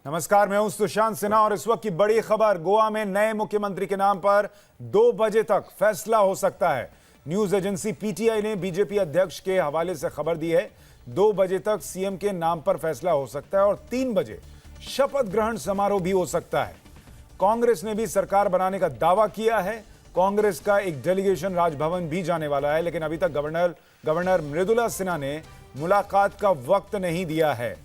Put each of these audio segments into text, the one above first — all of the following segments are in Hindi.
नमस्कार, मैं हूं सुशांत सिन्हा और इस वक्त की बड़ी खबर। गोवा में नए मुख्यमंत्री के नाम पर 2 बजे तक फैसला हो सकता है। न्यूज एजेंसी पीटीआई ने बीजेपी अध्यक्ष के हवाले से खबर दी है। 2 बजे तक सीएम के नाम पर फैसला हो सकता है और 3 बजे शपथ ग्रहण समारोह भी हो सकता है। कांग्रेस ने भी सरकार बनाने का दावा किया है। कांग्रेस का एक डेलीगेशन राजभवन भी जाने वाला है, लेकिन अभी तक गवर्नर मृदुला सिन्हा ने मुलाकात का वक्त नहीं दिया है।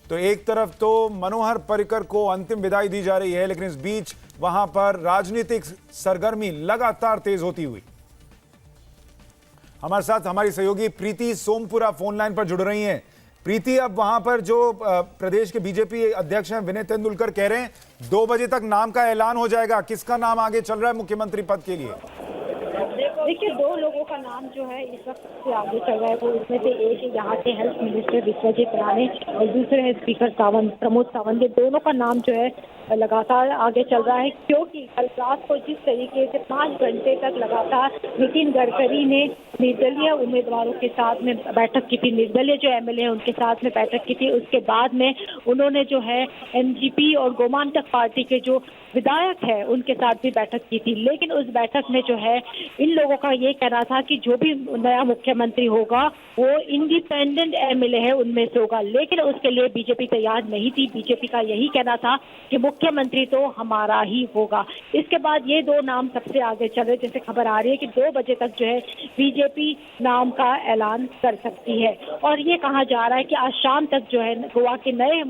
तो एक तरफ तो मनोहर पर्रिकर को अंतिम विदाई दी जा रही है, लेकिन इस बीच वहां पर राजनीतिक सरगर्मी लगातार तेज होती हुई। हमारे साथ हमारी सहयोगी प्रीति सोमपुरा फोन लाइन पर जुड़ रही हैं। प्रीति, अब वहां पर जो प्रदेश के बीजेपी अध्यक्ष हैं विनय तेंदुलकर कह रहे हैं 2 बजे तक नाम का ऐलान हो जाएगा। किसका नाम आगे चल रहा है मुख्यमंत्री पद के लिए? देखिए, 2 लोगों का नाम जो है इस वक्त से आगे चल रहा है। वो उसमें से एक है यहाँ के हेल्थ मिनिस्टर विश्वजीत राणे और दूसरे है स्पीकर प्रमोद सावंत। दोनों का नाम जो है लगातार आगे चल रहा है, क्योंकि कल रात को जिस तरीके से 5 घंटे तक लगातार नितिन गडकरी ने निर्दलीय उम्मीदवारों के साथ में बैठक की थी, निर्दलीय जो एमएलए हैं उनके साथ में बैठक की थी। उसके बाद में उन्होंने जो है एनजीपी और गोमांतक पार्टी के जो विधायक है उनके साथ भी बैठक की थी। लेकिन उस बैठक में जो है इन लोगों का ये कहना था कि जो भी नया मुख्यमंत्री होगा वो इंडिपेंडेंट एमएलए है उनमें से होगा, लेकिन उसके लिए बीजेपी तैयार नहीं थी। बीजेपी का यही कहना था कि मुख्यमंत्री तो हमारा ही होगा। इसके बाद ये 2 नाम सबसे आगे चल रहे, जैसे खबर आ रही है कि 2 बजे तक जो है बीजेपी नाम का ऐलान कर सकती है। और ये कहा जा रहा है कि आज शाम तक जो है गोवा के नए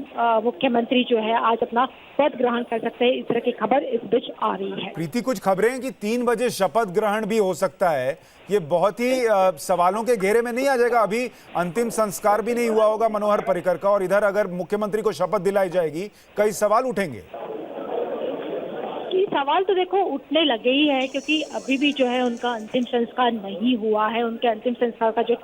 मुख्यमंत्री जो है आज अपना पद ग्रहण कर सकते हैं। इस तरह की खबर इस बीच आ रही है। प्रीति, कुछ खबरें हैं कि 3 बजे शपथ ग्रहण भी हो सकता है। ये बहुत ही सवालों के घेरे में नहीं आ जाएगा? अभी अंतिम संस्कार भी नहीं हुआ होगा मनोहर पर्रिकर का, और इधर अगर मुख्यमंत्री को शपथ दिलाई जाएगी कई सवाल उठेंगे। सवाल तो देखो उठने लगे ही है, क्योंकि अभी भी जो है उनका अंतिम संस्कार नहीं हुआ है। उनके अंतिम संस्कार का जो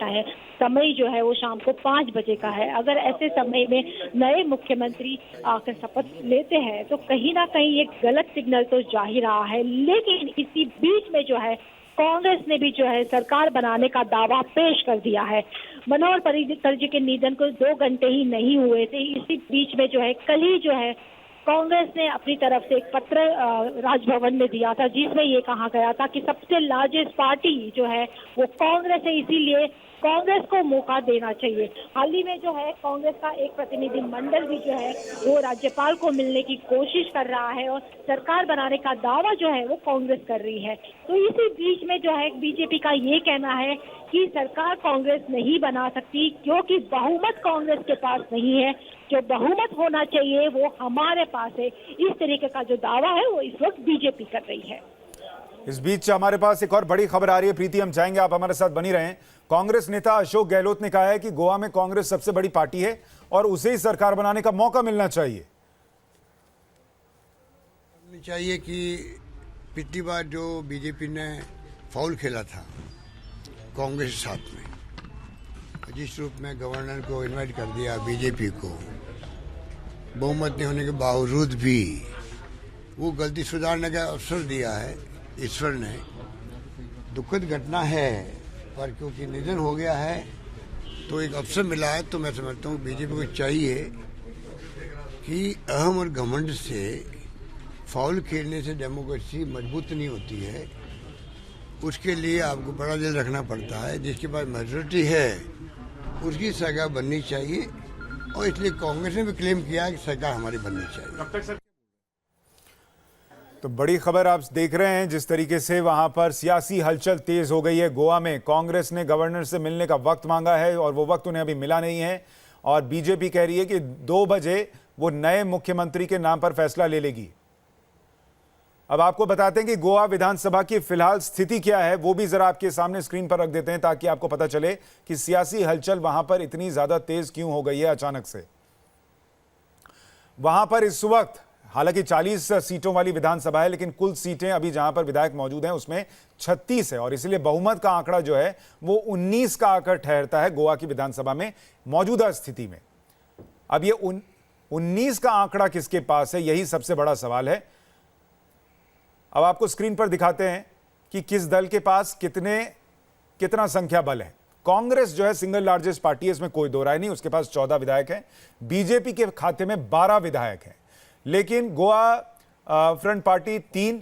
समय जो है वो शाम को 5 बजे का है। अगर ऐसे समय में नए मुख्यमंत्री आकर शपथ लेते हैं तो कहीं ना कहीं एक गलत सिग्नल तो जा ही रहा है। लेकिन इसी बीच में जो है कांग्रेस ने भी जो है सरकार बनाने का दावा पेश कर दिया है। मनोहर पर्रिकर जी के निधन को 2 घंटे ही नहीं हुए थे। इसी बीच में जो है कल ही जो है कांग्रेस ने अपनी तरफ से एक पत्र राजभवन में दिया था, जिसमें ये कहा गया था कि सबसे लार्जेस्ट पार्टी जो है वो कांग्रेस है, इसीलिए कांग्रेस को मौका देना चाहिए। हाल ही में जो है कांग्रेस का एक प्रतिनिधि मंडल भी जो है वो राज्यपाल को मिलने की कोशिश कर रहा है और सरकार बनाने का दावा जो है वो कांग्रेस कर रही है। तो इसी बीच में जो है बीजेपी का ये कहना है कि सरकार कांग्रेस नहीं बना सकती, क्योंकि बहुमत कांग्रेस के पास नहीं है। जो बहुमत होना चाहिए वो हमारे पास है। इस तरीके का जो दावा है वो इस वक्त बीजेपी कर रही है। इस बीच हमारे पास एक और बड़ी खबर आ रही है। प्रीति, हम चाहेंगे आप हमारे साथ बनी रहें। कांग्रेस नेता अशोक गहलोत ने कहा है कि गोवा में कांग्रेस सबसे बड़ी पार्टी है और उसे ही सरकार बनाने का मौका मिलना चाहिए। चाहिए कि पिछली बार जो बीजेपी ने फाउल खेला था कांग्रेस के साथ में, जिस रूप में गवर्नर को इनवाइट कर दिया बीजेपी को, बहुमत नहीं होने के बावजूद भी वो गलती सुधारने का अवसर दिया है ईश्वर ने। दुखद घटना है, पर क्योंकि निधन हो गया है तो एक अवसर मिला है। तो मैं समझता हूँ बीजेपी को चाहिए कि अहम और घमंड से, फाउल खेलने से डेमोक्रेसी मजबूत नहीं होती है। उसके लिए आपको बड़ा दिल रखना पड़ता है। जिसके पास मेजोरिटी है उसकी सरकार बननी चाहिए, और इसलिए कांग्रेस ने भी क्लेम किया कि सरकार हमारी बननी चाहिए। तो बड़ी खबर आप देख रहे हैं, जिस तरीके से वहां पर सियासी हलचल तेज हो गई है। गोवा में कांग्रेस ने गवर्नर से मिलने का वक्त मांगा है और वो वक्त उन्हें अभी मिला नहीं है, और बीजेपी कह रही है कि 2 बजे वो नए मुख्यमंत्री के नाम पर फैसला ले लेगी। अब आपको बताते हैं कि गोवा विधानसभा की फिलहाल स्थिति क्या है, वो भी जरा आपके सामने स्क्रीन पर रख देते हैं ताकि आपको पता चले कि सियासी हलचल वहां पर इतनी ज्यादा तेज क्यों हो गई है अचानक से। वहां पर इस वक्त हालांकि 40 सीटों वाली विधानसभा है, लेकिन कुल सीटें अभी जहां पर विधायक मौजूद हैं उसमें 36 है, और इसलिए बहुमत का आंकड़ा जो है वो 19 का आकर ठहरता है गोवा की विधानसभा में मौजूदा स्थिति में। अब ये 19 का आंकड़ा किसके पास है, यही सबसे बड़ा सवाल है। अब आपको स्क्रीन पर दिखाते हैं कि किस दल के पास कितना संख्या बल है। कांग्रेस जो है सिंगल लार्जेस्ट पार्टी है, इसमें कोई दो राय नहीं, उसके पास 14 विधायक हैं। बीजेपी के खाते में 12 विधायक हैं, लेकिन गोवा फ्रंट पार्टी 3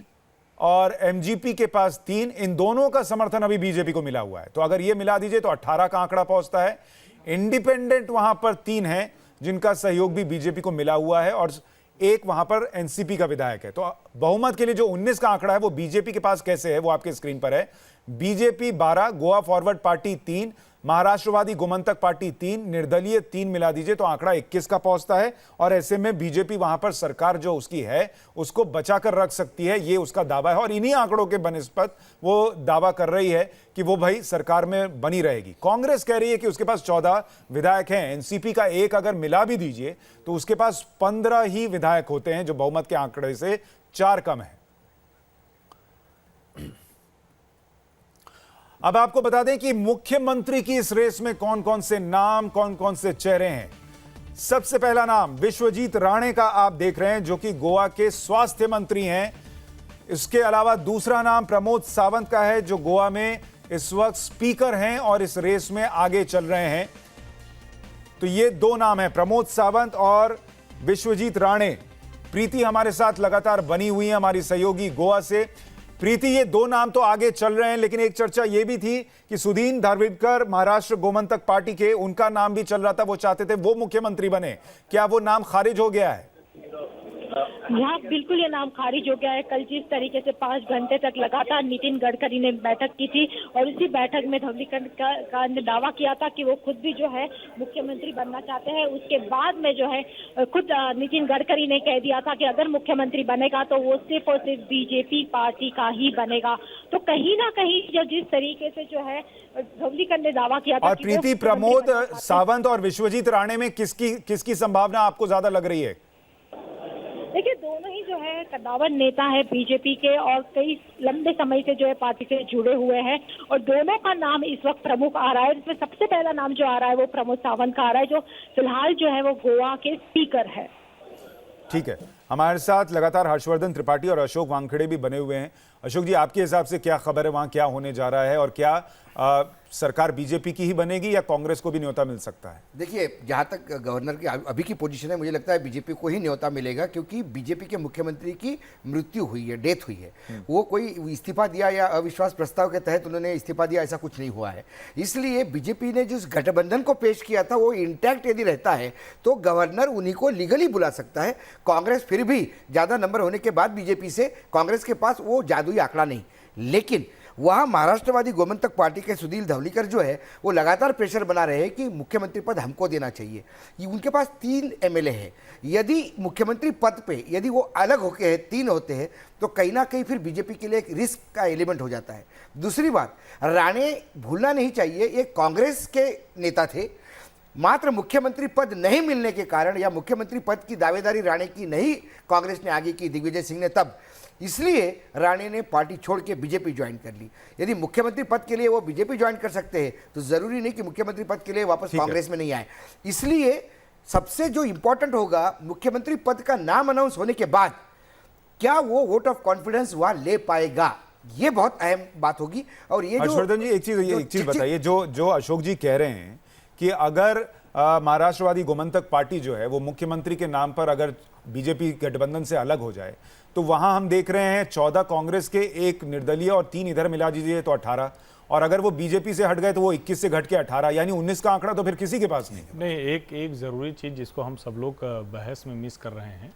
और एमजीपी के पास 3, इन दोनों का समर्थन अभी बीजेपी को मिला हुआ है। तो अगर ये मिला दीजिए तो 18 का आंकड़ा पहुंचता है। इंडिपेंडेंट वहां पर 3 हैं जिनका सहयोग भी बीजेपी को मिला हुआ है, और एक वहां पर एनसीपी का विधायक है। तो बहुमत के लिए जो 19 का आंकड़ा है वो बीजेपी के पास कैसे है, वो आपके स्क्रीन पर है। BJP 12, Goa forward party 3, Maharashtrawadi Gomantak party 3, निर्दलीय 3 मिला दीजिए तो आंकड़ा 21 का पहुंचता है। और ऐसे में बीजेपी वहां पर सरकार जो उसकी है उसको बचाकर रख सकती है, ये उसका दावा है। और इन्हीं आंकड़ों के बनिस्पत वो दावा कर रही है कि वो भाई सरकार में बनी रहेगी। कांग्रेस कह रही है कि उसके पास 14 विधायक हैं, एनसीपी का एक अगर मिला भी दीजिए तो उसके पास 15 ही विधायक होते हैं, जो बहुमत के आंकड़े से 4 कम है। अब आपको बता दें कि मुख्यमंत्री की इस रेस में कौन कौन से नाम, कौन कौन से चेहरे हैं। सबसे पहला नाम विश्वजीत राणे का आप देख रहे हैं, जो कि गोवा के स्वास्थ्य मंत्री हैं। इसके अलावा दूसरा नाम प्रमोद सावंत का है, जो गोवा में इस वक्त स्पीकर हैं और इस रेस में आगे चल रहे हैं। तो ये 2 नाम हैं, प्रमोद सावंत और विश्वजीत राणे। प्रीति हमारे साथ लगातार बनी हुई है, हमारी सहयोगी गोवा से। प्रीति, ये 2 नाम तो आगे चल रहे हैं, लेकिन एक चर्चा ये भी थी कि सुधीन धारविडकर महाराष्ट्र गोमंतक पार्टी के, उनका नाम भी चल रहा था, वो चाहते थे वो मुख्यमंत्री बने। क्या वो नाम खारिज हो गया है? यहाँ बिल्कुल ये नाम खारिज हो गया है। कल जिस तरीके से 5 घंटे तक लगातार नितिन गडकरी ने बैठक की थी और इसी बैठक में धवलीकरण का ने दावा किया था कि वो खुद भी जो है मुख्यमंत्री बनना चाहते हैं। उसके बाद में जो है खुद नितिन गडकरी ने कह दिया था कि अगर मुख्यमंत्री बनेगा तो वो सिर्फ और सिर्फ बीजेपी पार्टी का ही बनेगा। तो कहीं ना कहीं जो जिस तरीके से जो है धवलीकरण ने दावा किया था। और प्रीति, प्रमोद सावंत और विश्वजीत राणे में किसकी संभावना आपको ज्यादा लग रही है? देखिए, दोनों ही जो है कद्दावर नेता है बीजेपी के और कई लंबे समय से जो है पार्टी से जुड़े हुए हैं, और दोनों का नाम इस वक्त प्रमुख आ रहा है। इसमें सबसे पहला नाम जो आ रहा है वो प्रमोद सावंत का आ रहा है, जो फिलहाल जो है वो गोवा के स्पीकर है। ठीक है, हमारे साथ लगातार हर्षवर्धन त्रिपाठी और अशोक वानखेड़े भी बने हुए हैं। अशोक जी, आपके हिसाब से क्या खबर है, वहां क्या होने जा रहा है, और क्या सरकार बीजेपी की ही बनेगी या कांग्रेस को भी न्योता मिल सकता है? देखिए, जहाँ तक गवर्नर की अभी की पोजीशन है, मुझे लगता है बीजेपी को ही न्योता मिलेगा, क्योंकि बीजेपी के मुख्यमंत्री की मृत्यु हुई है, डेथ हुई है। वो कोई इस्तीफा दिया या अविश्वास प्रस्ताव के तहत उन्होंने इस्तीफा दिया, ऐसा कुछ नहीं हुआ है। इसलिए बीजेपी ने जिस गठबंधन को पेश किया था वो इंटैक्ट यदि रहता है तो गवर्नर उन्हीं को लीगली बुला सकता है। कांग्रेस फिर भी ज़्यादा नंबर होने के बाद बीजेपी से, कांग्रेस के पास वो जादुई आंकड़ा नहीं, लेकिन वहाँ महाराष्ट्रवादी गोमंतक पार्टी के सुधीर धवलीकर जो है वो लगातार प्रेशर बना रहे हैं कि मुख्यमंत्री पद हमको देना चाहिए। उनके पास 3 एमएलए हैं। यदि मुख्यमंत्री पद पे यदि वो अलग होके 3 होते हैं तो कहीं ना कहीं फिर बीजेपी के लिए एक रिस्क का एलिमेंट हो जाता है। दूसरी बात, राणे भूलना नहीं चाहिए, ये कांग्रेस के नेता थे। मात्र मुख्यमंत्री पद नहीं मिलने के कारण या मुख्यमंत्री पद की दावेदारी राणे की नहीं कांग्रेस ने आगे की, दिग्विजय सिंह ने, तब इसलिए राणे ने पार्टी छोड़ के बीजेपी ज्वाइन कर ली। यदि मुख्यमंत्री पद के लिए वो बीजेपी ज्वाइन कर सकते हैं तो जरूरी नहीं कि मुख्यमंत्री पद के लिए वापस कांग्रेस में नहीं आए। इसलिए सबसे जो इंपॉर्टेंट होगा, मुख्यमंत्री पद का नाम अनाउंस होने के बाद क्या वो वोट ऑफ कॉन्फिडेंस वहां ले पाएगा, ये बहुत अहम बात होगी। और ये हर्षवर्धन जी, एक चीज बताइए, जो अशोक जी कह रहे हैं कि अगर महाराष्ट्रवादी गोमंतक पार्टी जो है वो मुख्यमंत्री के नाम पर अगर बीजेपी गठबंधन से अलग हो जाए तो वहां हम देख रहे हैं 14 कांग्रेस के, 1 निर्दलीय और 3 इधर मिला दीजिए तो 18, और अगर वो बीजेपी से हट गए तो वो 21 से घट के 18, यानी 19 का आंकड़ा तो फिर किसी के पास नहीं। एक जरूरी चीज जिसको हम सब लोग बहस में मिस कर रहे हैं,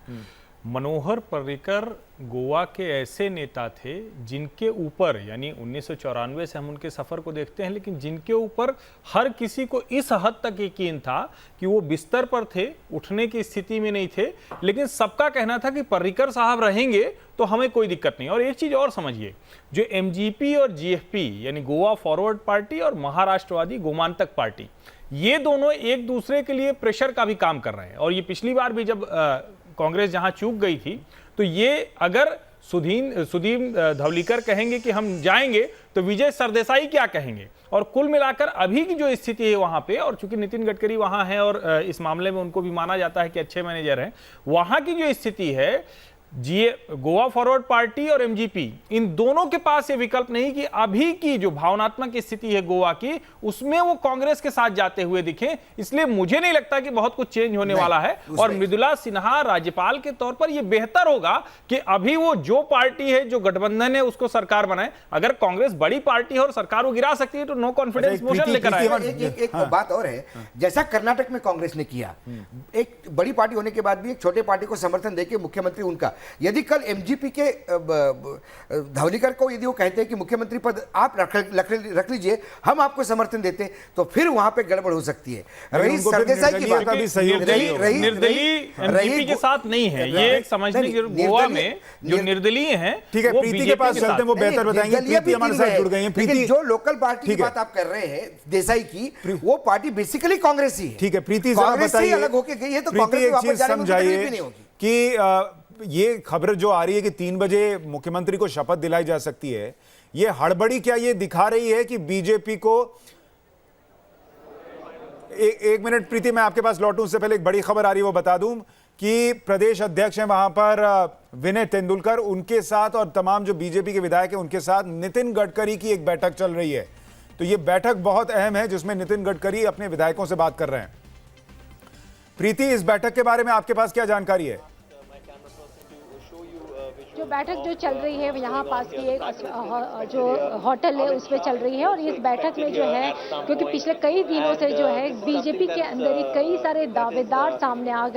मनोहर पर्रिकर गोवा के ऐसे नेता थे जिनके ऊपर, यानी 1994 से हम उनके सफ़र को देखते हैं, लेकिन जिनके ऊपर हर किसी को इस हद तक यकीन था कि वो बिस्तर पर थे, उठने की स्थिति में नहीं थे, लेकिन सबका कहना था कि पर्रिकर साहब रहेंगे तो हमें कोई दिक्कत नहीं। और एक चीज़ और समझिए, जो एमजीपी और जीएफपी यानी गोवा फॉरवर्ड पार्टी और महाराष्ट्रवादी गोमांतक पार्टी, ये दोनों एक दूसरे के लिए प्रेशर का भी काम कर रहे हैं। और ये पिछली बार भी जब कांग्रेस जहां चूक गई थी तो ये अगर सुधीर धवलीकर कहेंगे कि हम जाएंगे तो विजय सरदेसाई क्या कहेंगे। और कुल मिलाकर अभी की जो स्थिति है वहां पे, और चूंकि नितिन गडकरी वहां है और इस मामले में उनको भी माना जाता है कि अच्छे मैनेजर हैं, वहां की जो स्थिति है गोवा फॉरवर्ड पार्टी और एमजीपी, इन दोनों के पास ये विकल्प नहीं कि अभी की जो भावनात्मक स्थिति है गोवा की, उसमें वो कांग्रेस के साथ जाते हुए दिखे। इसलिए मुझे नहीं लगता कि बहुत कुछ चेंज होने वाला है। और मृदुला सिन्हा राज्यपाल के तौर पर यह बेहतर होगा कि अभी वो जो पार्टी है, जो गठबंधन है, उसको सरकार बनाए। अगर कांग्रेस बड़ी पार्टी है और सरकार वो गिरा सकती है तो नो कॉन्फिडेंस मोशन लेकर आए। एक बात और है, जैसा कर्नाटक में कांग्रेस ने किया, एक बड़ी पार्टी होने के बाद भी एक छोटे पार्टी को समर्थन देके मुख्यमंत्री उनका, यदि कल एमजीपी के धवलीकर को यदि वो कहते हैं कि मुख्यमंत्री पद आप रख लीजिए, हम आपको समर्थन देते हैं, तो फिर वहां पे गड़बड़ हो सकती है। रही सरदेसाई की बात, निर्दलीय एमजीपी के साथ नहीं है, ये समझने की गोवा में जो निर्दलीय हैं, ठीक है, प्रीति के पास चलते हैं, वो बेहतर बताएंगे। प्रीति हमारे साथ जुड़ गई हैं। प्रीति, जो लोकल पार्टी की बात आप कर रहे हैं देसाई की, वो पार्टी बेसिकली कांग्रेस ही है। ठीक है प्रीति, जरा बताइए, अलग होके गई है तो प्रीति कांग्रेस एक वापस चीज जाने में समझाइए तकलीफ नहीं होगी कि ये खबर जो आ रही है कि 3 बजे मुख्यमंत्री को शपथ दिलाई जा सकती है, ये हड़बड़ी क्या ये दिखा रही है कि बीजेपी को एक मिनट प्रीति, मैं आपके पास लौटूं उससे पहले एक बड़ी खबर आ रही है वो बता दूं कि प्रदेश अध्यक्ष हैं वहां पर विनय तेंदुलकर, उनके साथ और तमाम जो बीजेपी के विधायक हैं उनके साथ नितिन गडकरी की एक बैठक चल रही है। तो ये बैठक बहुत अहम है जिसमें नितिन गडकरी अपने विधायकों से बात कर रहे हैं। प्रीति, इस बैठक के बारे में आपके पास क्या जानकारी है? जो बैठक जो चल रही है यहाँ पास की एक जो होटल है उसमें चल रही है, और इस बैठक में जो है, क्योंकि पिछले कई दिनों से जो है बीजेपी के अंदर ही कई सारे दावेदार सामने आ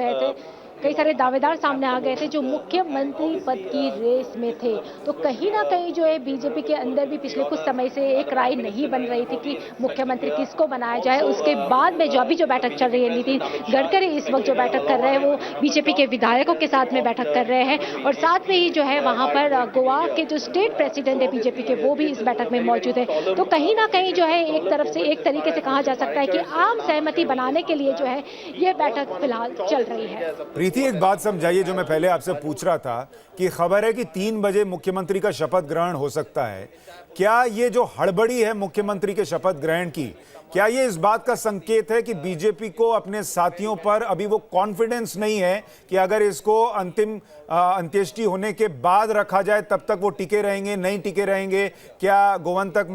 गए थे जो मुख्यमंत्री पद की रेस में थे। तो कहीं ना कहीं जो है बीजेपी के अंदर भी पिछले कुछ समय से एक राय नहीं बन रही थी कि मुख्यमंत्री किसको बनाया जाए। उसके बाद में जो अभी जो बैठक चल रही है, नितिन गडकरी इस वक्त जो बैठक कर रहे हैं वो बीजेपी के विधायकों के साथ में बैठक कर रहे हैं, और साथ में ही जो है वहां पर गोवा के जो स्टेट प्रेसिडेंट है बीजेपी के, वो भी इस बैठक में मौजूद है। तो कहीं ना कहीं जो है एक तरफ से एक तरीके से कहा जा सकता है कि आम सहमति बनाने के लिए जो है ये बैठक फिलहाल चल रही है। प्रीति, एक बात समझाइए जो मैं पहले आपसे पूछ रहा था कि खबर है कि 3 बजे मुख्यमंत्री का शपथ ग्रहण हो सकता है। क्या ये जो हड़बड़ी है मुख्यमंत्री के शपथ ग्रहण की, क्या ये इस बात का संकेत है कि बीजेपी को अपने साथियों पर अभी वो कॉन्फिडेंस नहीं है कि अगर इसको अंतिम अंत्येष्टि होने के बाद रखा जाए तब तक वो टिके रहेंगे, नहीं टिके रहेंगे? क्या गोवंतक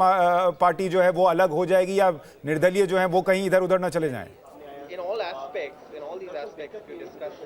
पार्टी जो है वो अलग हो जाएगी या निर्दलीय जो है वो कहीं इधर उधर न चले जाएं?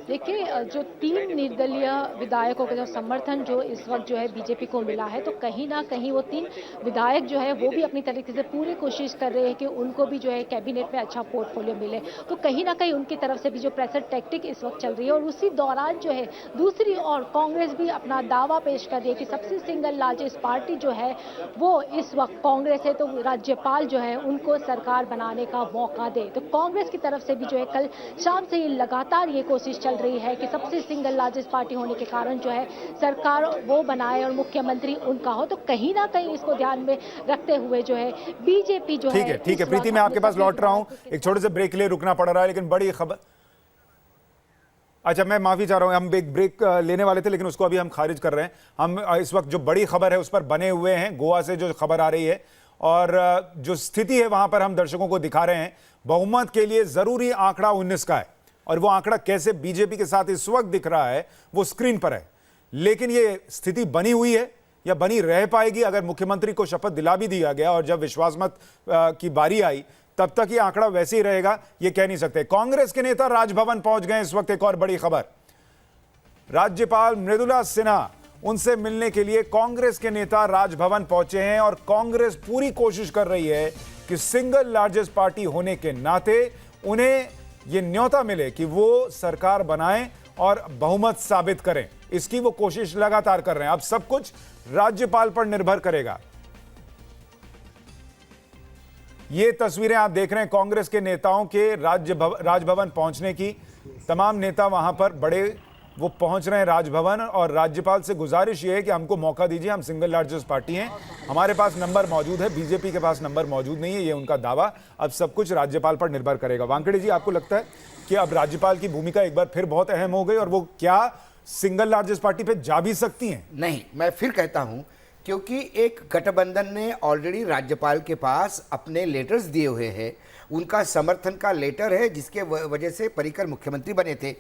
देखिए, जो 3 निर्दलीय विधायकों का जो समर्थन जो इस वक्त जो है बीजेपी को मिला है, तो कहीं ना कहीं वो 3 विधायक जो है वो भी अपनी तरीके से पूरी कोशिश कर रहे हैं कि उनको भी जो है कैबिनेट में अच्छा पोर्टफोलियो मिले। तो कहीं ना कहीं उनकी तरफ से भी जो प्रेशर टैक्टिक इस वक्त चल रही है, और उसी दौरान जो है दूसरी ओर कांग्रेस भी अपना दावा पेश कर रही है कि सबसे सिंगल लार्जेस्ट पार्टी जो है वो इस वक्त कांग्रेस है, तो राज्यपाल जो है उनको सरकार बनाने का मौका दे। तो कांग्रेस की तरफ से भी जो है कल शाम से ही लगातार ये कोशिश चल रही है कि सबसे सिंगल लार्जेस्ट पार्टी होने के कारण जो है सरकार वो बनाए और मुख्यमंत्री उनका हो। तो कहीं ना कहीं इसको ध्यान में रखते हुए जो है बीजेपी जो है। ठीक है प्रीति, मैं आपके पास लौट रहा हूं, एक छोटे से ब्रेक के लिए रुकना पड़ रहा है, लेकिन बड़ी खबर, अच्छा मैं माफी चाह रहा हूं, हम एक ब्रेक लेने वाले थे लेकिन उसको अभी हम खारिज कर रहे हैं। हम इस वक्त जो बड़ी खबर है उस पर बने हुए हैं, गोवा से जो खबर आ रही है और जो स्थिति है वहां पर हम दर्शकों को दिखा रहे हैं। बहुमत के लिए जरूरी आंकड़ा 19 का है, और वो आंकड़ा कैसे बीजेपी के साथ इस वक्त दिख रहा है वो स्क्रीन पर है। लेकिन ये स्थिति बनी हुई है या बनी रह पाएगी अगर मुख्यमंत्री को शपथ दिला भी दिया गया और जब विश्वास मत की बारी आई तब तक ये आंकड़ा वैसे ही रहेगा, ये कह नहीं सकते। कांग्रेस के नेता राजभवन पहुंच गए इस वक्त। एक और बड़ी खबर, राज्यपाल मृदुला सिन्हा, उनसे मिलने के लिए कांग्रेस के नेता राजभवन पहुंचे हैं और कांग्रेस पूरी कोशिश कर रही है कि सिंगल लार्जेस्ट पार्टी होने के नाते उन्हें ये न्योता मिले कि वो सरकार बनाएं और बहुमत साबित करें। इसकी वो कोशिश लगातार कर रहे हैं। अब सब कुछ राज्यपाल पर निर्भर करेगा। ये तस्वीरें आप देख रहे हैं कांग्रेस के नेताओं के राजभवन पहुंचने की। तमाम नेता वहां पर बड़े वो पहुंच रहे हैं राजभवन, और राज्यपाल से गुजारिश ये है कि हमको मौका दीजिए, हम सिंगल लार्जेस्ट पार्टी हैं, हमारे पास नंबर मौजूद है, बीजेपी के पास नंबर मौजूद नहीं है, ये उनका दावा। अब सब कुछ राज्यपाल पर निर्भर करेगा। वानखेड़े जी, आपको लगता है कि अब राज्यपाल की भूमिका एक बार फिर बहुत अहम हो गई और वो क्या सिंगल लार्जेस्ट पार्टी पे जा भी सकती हैं? नहीं, मैं फिर कहता हूं, क्योंकि एक गठबंधन ने ऑलरेडी राज्यपाल के पास अपने लेटर्स दिए हुए हैं, उनका समर्थन का लेटर है जिसके वजह से पर्रिकर मुख्यमंत्री बने थे।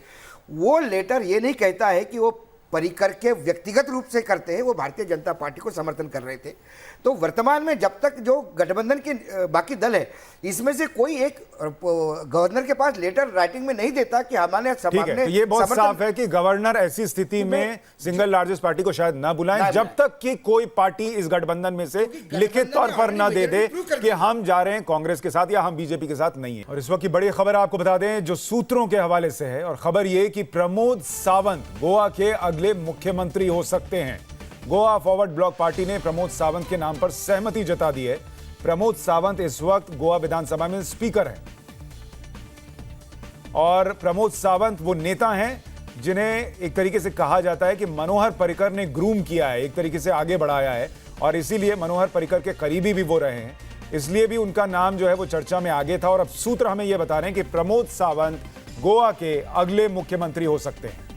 वो लेटर ये नहीं कहता है कि वो पर्रिकर के व्यक्तिगत रूप से करते हैं, वो भारतीय जनता पार्टी को समर्थन कर रहे थे। तो वर्तमान में जब तक जो गठबंधन के बाकी दल है, इसमें से कोई एक गवर्नर के पास लेटर राइटिंग में नहीं देता कि हमारे ठीक है, तो ये बहुत साफ है कि गवर्नर ऐसी स्थिति में सिंगल लार्जेस्ट पार्टी को शायद ना बुलाएं जब तक कि कोई पार्टी इस गठबंधन में से लिखित तौर पर ना दे दे कि हम जा रहे हैं कांग्रेस के साथ या हम बीजेपी के साथ नहीं है। और इस वक्त की बड़ी खबर आपको बता दें जो सूत्रों के हवाले से है, और खबर ये कि प्रमोद सावंत गोवा के अगले मुख्यमंत्री हो सकते हैं। गोवा फॉरवर्ड ब्लॉक पार्टी ने प्रमोद सावंत के नाम पर सहमति जता दी है। प्रमोद सावंत इस वक्त गोवा विधानसभा में स्पीकर हैं और प्रमोद सावंत वो नेता हैं जिन्हें एक तरीके से कहा जाता है कि मनोहर पर्रिकर ने ग्रूम किया है, एक तरीके से आगे बढ़ाया है, और इसीलिए मनोहर पर्रिकर के करीबी भी वो रहे हैं, इसलिए भी उनका नाम जो है वो चर्चा में आगे था। और अब सूत्र हमें यह बता रहे हैं कि प्रमोद सावंत गोवा के अगले मुख्यमंत्री हो सकते हैं।